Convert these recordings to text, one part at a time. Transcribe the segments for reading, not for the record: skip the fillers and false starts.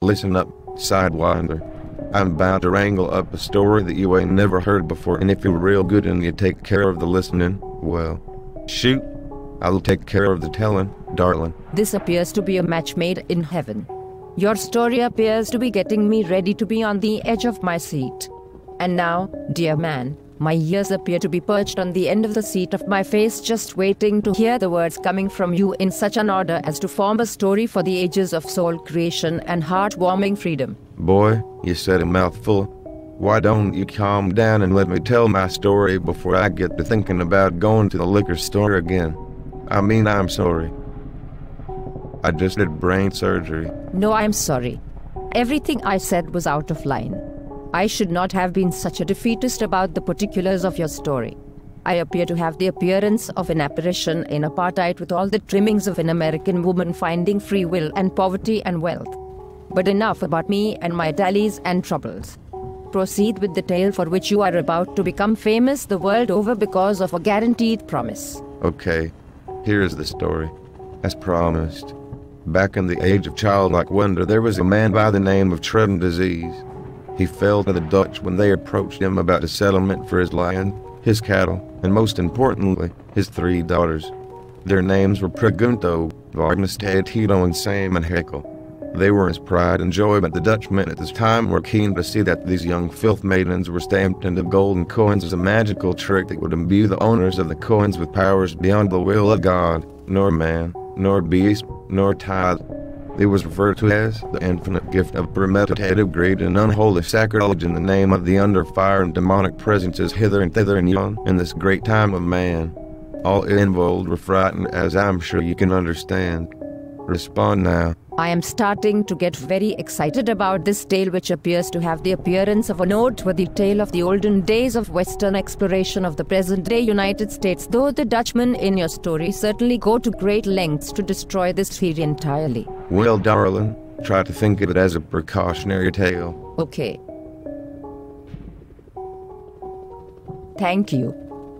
Listen up, Sidewinder. I'm about to wrangle up a story that you ain't never heard before, and if you're real good and you take care of the listening, well, shoot, I'll take care of the telling, darling. This appears to be a match made in heaven. Your story appears to be getting me ready to be on the edge of my seat. And now, dear man, my ears appear to be perched on the end of the seat of my face, just waiting to hear the words coming from you in such an order as to form a story for the ages of soul creation and heartwarming freedom. Boy, you said a mouthful. Why don't you calm down and let me tell my story before I get to thinking about going to the liquor store again? I mean, I'm sorry. I just did brain surgery. No, I'm sorry. Everything I said was out of line. I should not have been such a defeatist about the particulars of your story. I appear to have the appearance of an apparition in apartheid with all the trimmings of an American woman finding free will and poverty and wealth. But enough about me and my dallies and troubles. Proceed with the tale for which you are about to become famous the world over because of a guaranteed promise. Okay, here's the story. As promised. Back in the age of childlike wonder, there was a man by the name of Disease. He fell to the Dutch when they approached him about a settlement for his land, his cattle, and most importantly, his 3 daughters. Their names were Pregunto, Varnestad, Tito, and Sam and Hekel. They were his pride and joy, but the Dutchmen at this time were keen to see that these young filth maidens were stamped into golden coins as a magical trick that would imbue the owners of the coins with powers beyond the will of God, nor man, nor beast, nor tithe. It was referred to as the infinite gift of premeditative greed and unholy sacrilege in the name of the under fire and demonic presences hither and thither and yon in this great time of man. All involved were frightened, as I'm sure you can understand. Respond now. I am starting to get very excited about this tale, which appears to have the appearance of a noteworthy tale of the olden days of Western exploration of the present-day United States, though the Dutchmen in your story certainly go to great lengths to destroy this theory entirely. Well, darling, try to think of it as a precautionary tale. Okay. Thank you.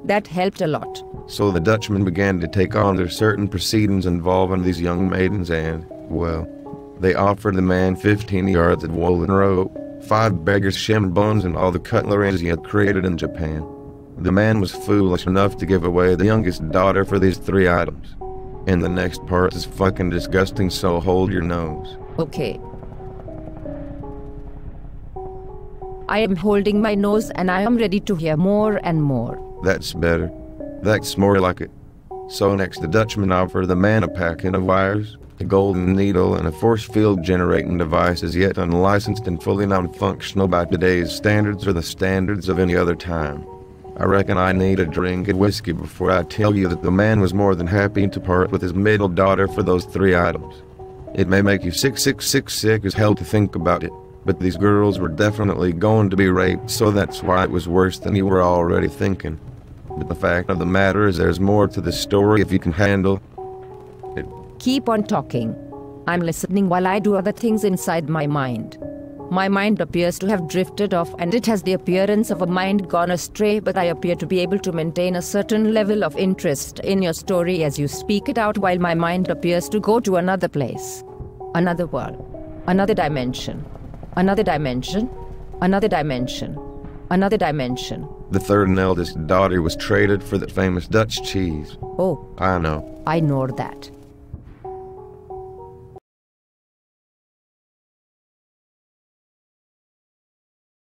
That helped a lot. So the Dutchmen began to take on their certain proceedings involving these young maidens and, well, they offered the man 15 yards of woolen rope, 5 beggars' shin bones, and all the cutlery he had created in Japan. The man was foolish enough to give away the youngest daughter for these 3 items. And the next part is fucking disgusting, so hold your nose. Okay. I am holding my nose and I am ready to hear more and more. That's better. That's more like it. So next, the Dutchman offered the man a packet of wires, a golden needle, and a force field generating device as yet unlicensed and fully non-functional by today's standards or the standards of any other time. I reckon I need a drink of whiskey before I tell you that the man was more than happy to part with his middle daughter for those 3 items. It may make you sick as hell to think about it, but these girls were definitely going to be raped, so that's why it was worse than you were already thinking. But the fact of the matter is there's more to the story if you can handle it. Keep on talking. I'm listening while I do other things inside my mind. My mind appears to have drifted off, and it has the appearance of a mind gone astray, but I appear to be able to maintain a certain level of interest in your story as you speak it out, while my mind appears to go to another place. Another world. Another dimension. Another dimension. Another dimension. Another dimension. The 3rd and eldest daughter was traded for the famous Dutch cheese. Oh. I know. I know that.